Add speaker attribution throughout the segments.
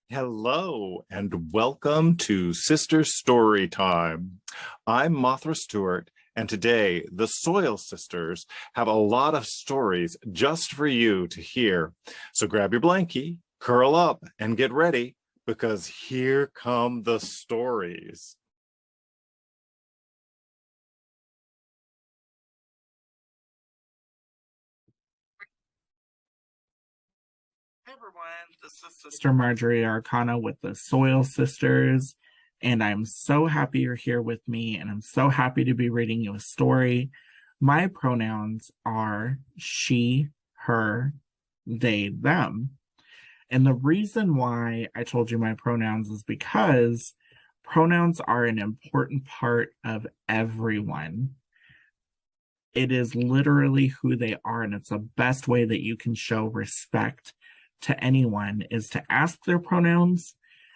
Speaker 1: Hello and welcome to Sister Story Time. I'm Mothra Stewart, and today the Soil Sisters have a lot of stories just for you to hear. So grab your blankie, curl up, and get ready because here come the stories.
Speaker 2: Hey everyone, this is Sister Marjorie Arcana with the Soil Sisters, and I'm so happy you're here with me, and I'm so happy to be reading you a story. My pronouns are she, her, they, them. And the reason why I told you my pronouns is because pronouns are an important part of everyone. It is literally who they are, and it's the best way that you can show respect to anyone is to ask their pronouns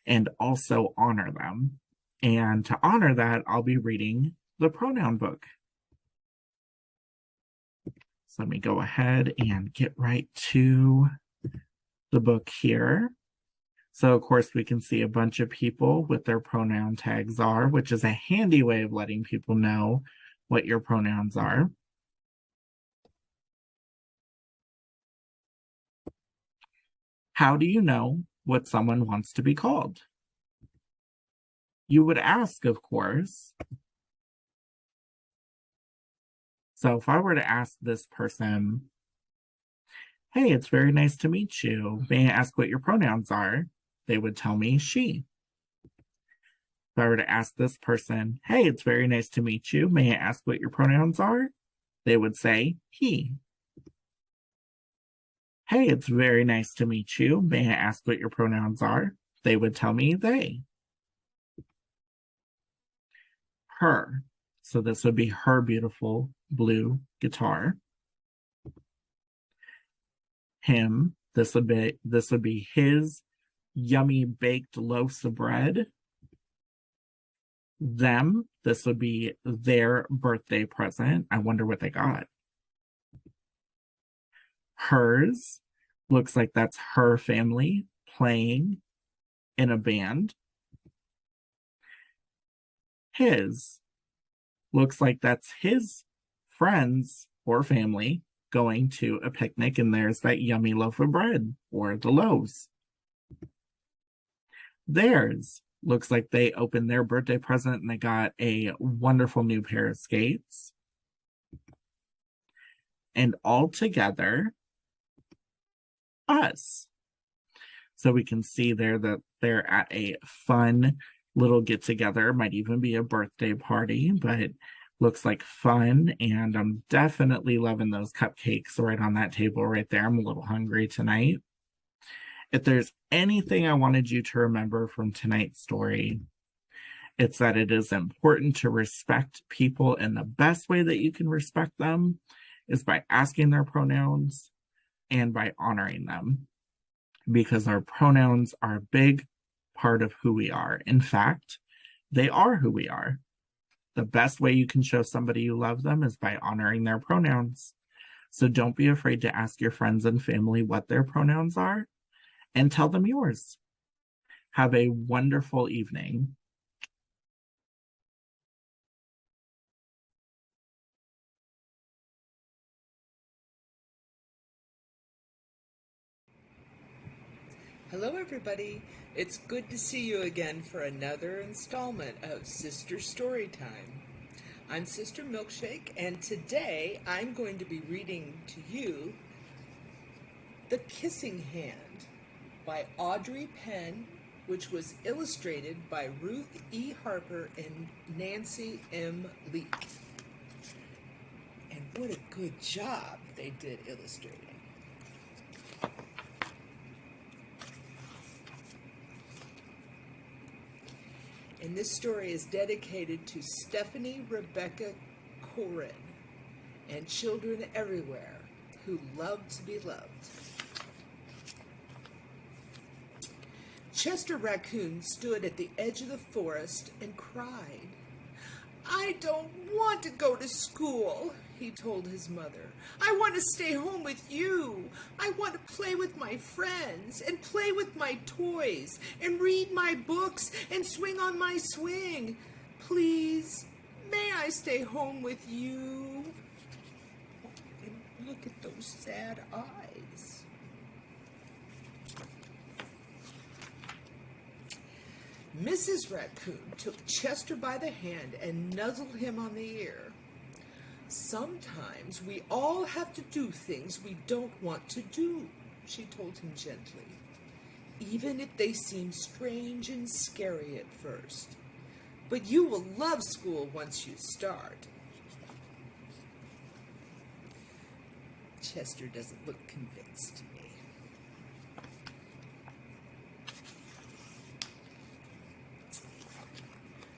Speaker 2: and also honor them. And to honor that, I'll be reading the pronoun book. So let me go ahead and get right to the book here. So, of course, we can see a bunch of people with their pronoun tags are, which is a handy way of letting people know what your pronouns are. How do you know what someone wants to be called? You would ask, of course. So if I were to ask this person, hey, it's very nice to meet you. May I ask what your pronouns are? They would tell me she. If I were to ask this person, hey, it's very nice to meet you. May I ask what your pronouns are? They would say he. Hey, it's very nice to meet you. May I ask what your pronouns are? They would tell me they. Her. So this would be her beautiful blue guitar. Him. This would be his yummy baked loaves of bread. Them. This would be their birthday present. I wonder what they got. Hers. Looks like that's her family playing in a band. His. Looks like that's his friends or family going to a picnic, and there's that yummy loaf of bread or the loaves. Theirs. Looks like they opened their birthday present and they got a wonderful new pair of skates. And all together, us. So we can see there that they're at a fun little get together. Might even be a birthday party, but looks like fun. And I'm definitely loving those cupcakes right on that table right there. I'm a little hungry tonight. If there's anything I wanted you to remember from tonight's story, it's that it is important to respect people, and the best way that you can respect them is by asking their pronouns and by honoring them, because our pronouns are a big part of who we are. In fact, they are who we are. The best way you can show somebody you love them is by honoring their pronouns. So don't be afraid to ask your friends and family what their pronouns are and tell them yours. Have a wonderful evening.
Speaker 3: Hello, everybody. It's good to see you again for another installment of Sister Storytime. I'm Sister Milkshake, and today I'm going to be reading to you The Kissing Hand by Audrey Penn, which was illustrated by Ruth E. Harper and Nancy M. Leake. And what a good job they did illustrating. And this story is dedicated to Stephanie Rebecca Corin and children everywhere who love to be loved. Chester Raccoon stood at the edge of the forest and cried. "I don't want to go to school," he told his mother. "I want to stay home with you. I want to play with my friends and play with my toys and read my books and swing on my swing. Please, may I stay home with you?" And look at those sad eyes. Mrs. Raccoon took Chester by the hand and nuzzled him on the ear. "Sometimes we all have to do things we don't want to do," she told him gently, "even if they seem strange and scary at first. But you will love school once you start." Chester doesn't look convinced to me.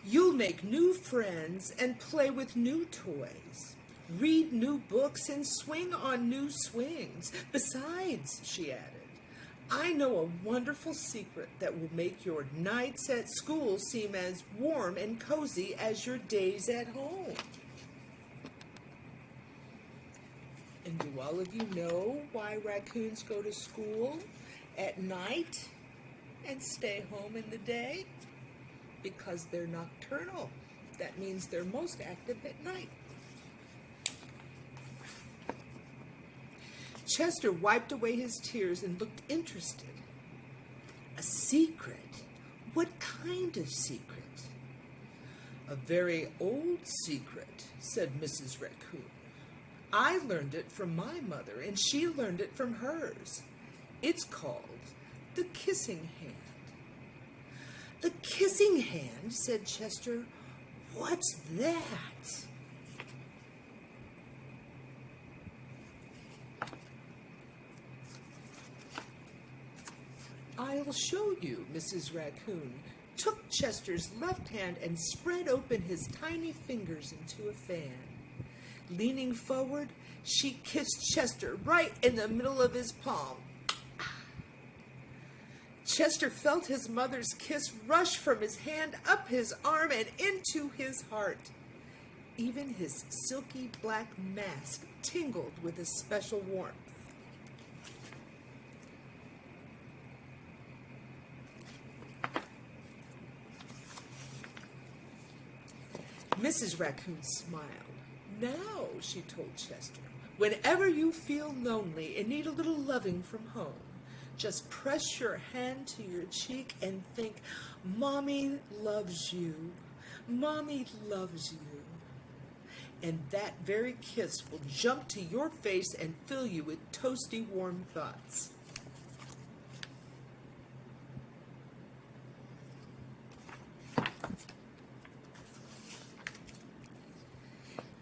Speaker 3: "You'll make new friends and play with new toys, read new books and swing on new swings. Besides," she added, "I know a wonderful secret that will make your nights at school seem as warm and cozy as your days at home." And do all of you know why raccoons go to school at night and stay home in the day? Because they're nocturnal. That means they're most active at night. Chester wiped away his tears and looked interested. "A secret? What kind of secret?" "A very old secret," said Mrs. Raccoon. "I learned it from my mother, and she learned it from hers. It's called the kissing hand." "The kissing hand?" said Chester. "What's that?" "I'll show you." Mrs. Raccoon took Chester's left hand and spread open his tiny fingers into a fan. Leaning forward, she kissed Chester right in the middle of his palm. Chester felt his mother's kiss rush from his hand up his arm and into his heart. Even his silky black mask tingled with a special warmth. Mrs. Raccoon smiled. "Now," she told Chester, "whenever you feel lonely and need a little loving from home, just press your hand to your cheek and think, 'Mommy loves you. Mommy loves you.' And that very kiss will jump to your face and fill you with toasty, warm thoughts."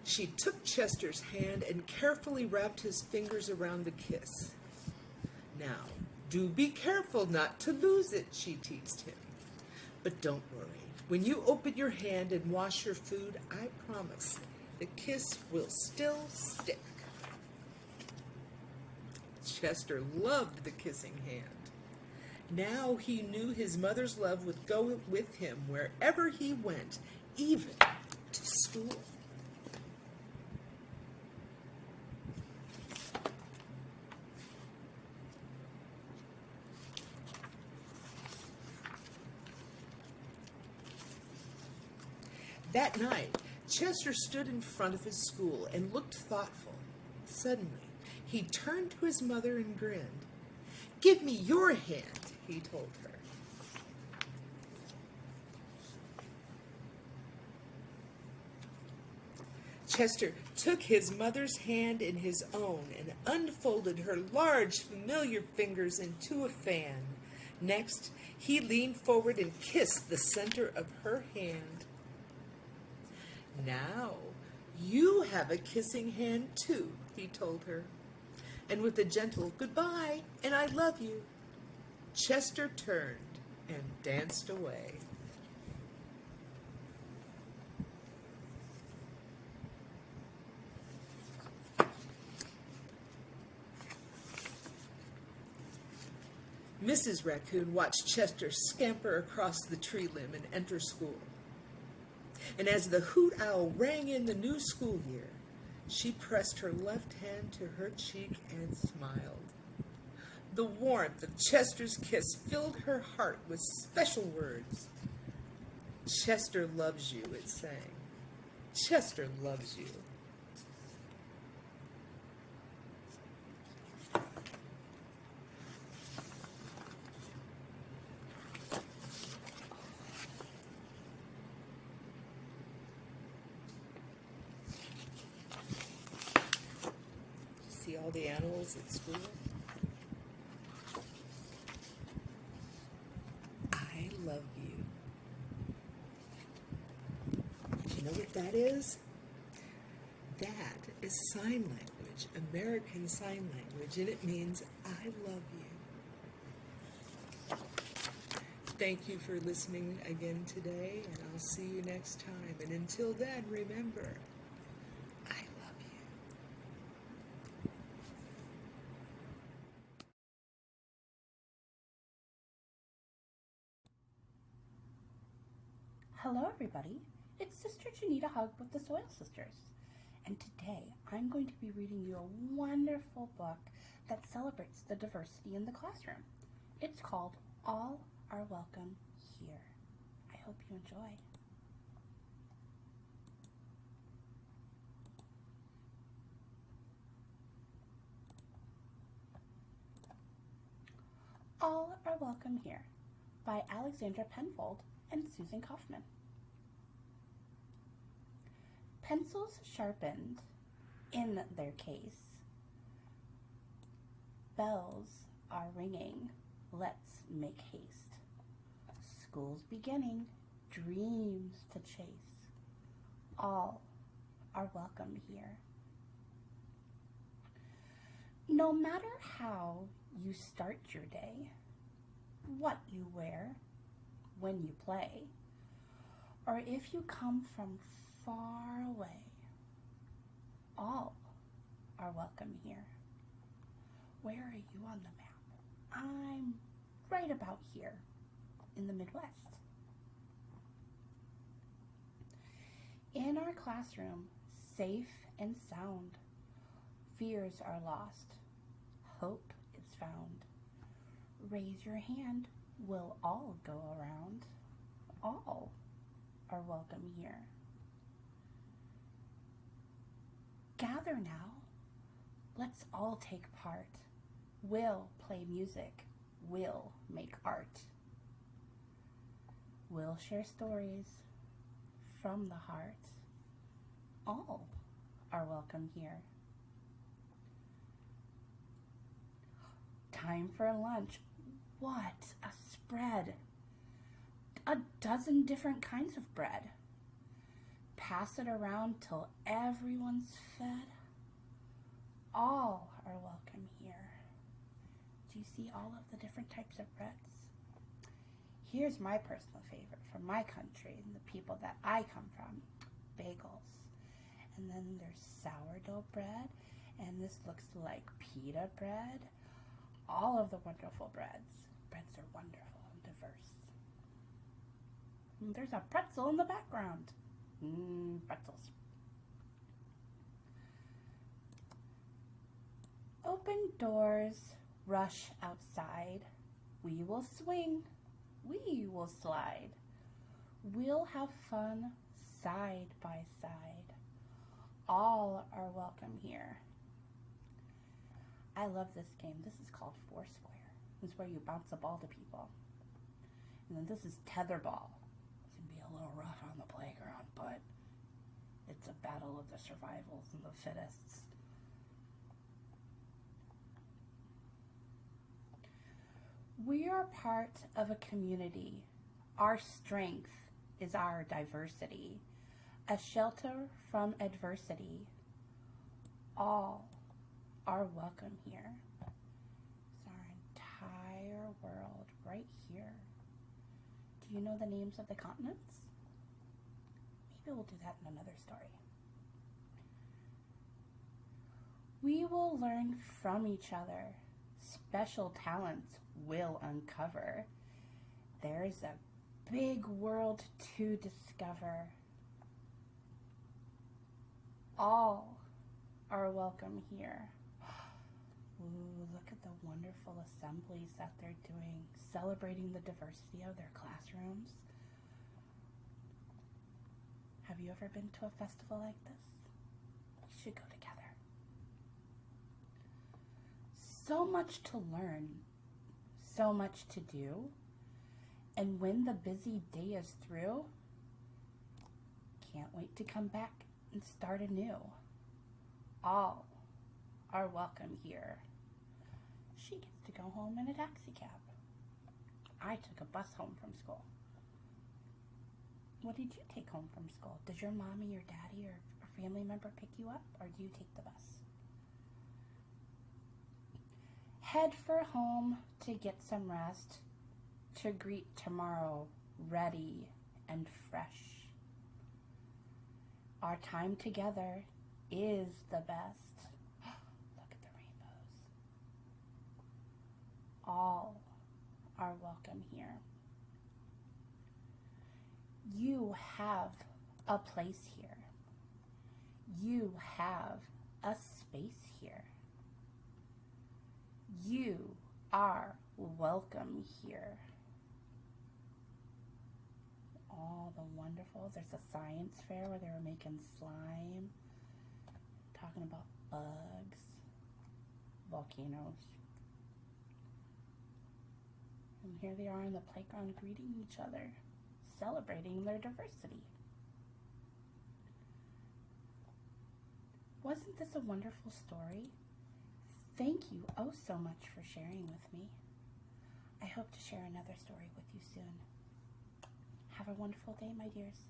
Speaker 3: She took Chester's hand and carefully wrapped his fingers around the kiss. "Now, do be careful not to lose it," she teased him. "But don't worry. When you open your hand and wash your food, I promise the kiss will still stick." Chester loved the kissing hand. Now he knew his mother's love would go with him wherever he went, even to school. That night, Chester stood in front of his school and looked thoughtful. Suddenly, he turned to his mother and grinned. "Give me your hand," he told her. Chester took his mother's hand in his own and unfolded her large, familiar fingers into a fan. Next, he leaned forward and kissed the center of her hand. "Now, you have a kissing hand too," he told her. And with a gentle "goodbye" and "I love you," Chester turned and danced away. Mrs. Raccoon watched Chester scamper across the tree limb and enter school. And as the hoot owl rang in the new school year, She pressed her left hand to her cheek and smiled. The warmth of Chester's kiss filled her heart with special words. Chester loves you, it sang. Chester loves you. See all the animals at school? I love you. Do you know what that is? That is sign language, American Sign Language, and it means I love you. Thank you for listening again today, and I'll see you next time. And until then, remember, I love you.
Speaker 4: Hello everybody, it's Sister Jewnita with the Soil Sisters, and today I'm going to be reading you a wonderful book that celebrates the diversity in the classroom. It's called All Are Welcome Here. I hope you enjoy. All Are Welcome Here by Alexandra Penfold and Susan Kaufman. Pencils sharpened in their case. Bells are ringing. Let's make haste. School's beginning. Dreams to chase. All are welcome here. No matter how you start your day, what you wear, when you play, or if you come from far away, all are welcome here. Where are you on the map? I'm right about here in the Midwest. In our classroom, safe and sound, fears are lost, hope is found. Raise your hand, we'll all go around. All are welcome here. Gather now, let's all take part. We'll play music, we'll make art. We'll share stories from the heart. All are welcome here. Time for lunch. What a spread! A dozen different kinds of bread. Pass it around till everyone's fed. All are welcome here. Do you see all of the different types of breads? Here's my personal favorite from my country and the people that I come from, bagels. And then there's sourdough bread, and this looks like pita bread. All of the wonderful breads. Breads are wonderful and diverse. And there's a pretzel in the background. Pretzels. Open doors, rush outside. We will swing, we will slide. We'll have fun side by side. All are welcome here. I love this game. This is called Foursquare. This is where you bounce a ball to people. And then this is tetherball. It's going to be a little rough on the playground, but it's a battle of the survivals and the fittest. We are part of a community. Our strength is our diversity, a shelter from adversity. All are welcome here. It's our entire world right here. Do you know the names of the continents? Maybe we'll do that in another story. We will learn from each other. Special talents will uncover. There's a big world to discover. All are welcome here. Ooh, look at the wonderful assemblies that they're doing, celebrating the diversity of their classrooms. Have you ever been to a festival like this? We should go together. So much to learn, so much to do, and when the busy day is through, can't wait to come back and start anew. All are welcome here. She gets to go home in a taxi cab. I took a bus home from school. What did you take home from school? Does your mommy or daddy or a family member pick you up, or do you take the bus? Head for home to get some rest, to greet tomorrow ready and fresh. Our time together is the best. Look at the rainbows. All are welcome here. You have a place here. You have a space here. You are welcome here. All the wonderful. There's a science fair where they were making slime, talking about bugs, volcanoes. And here they are on the playground greeting each other, celebrating their diversity. Wasn't this a wonderful story? Thank you oh so much for sharing with me. I hope to share another story with you soon. Have a wonderful day, my dears.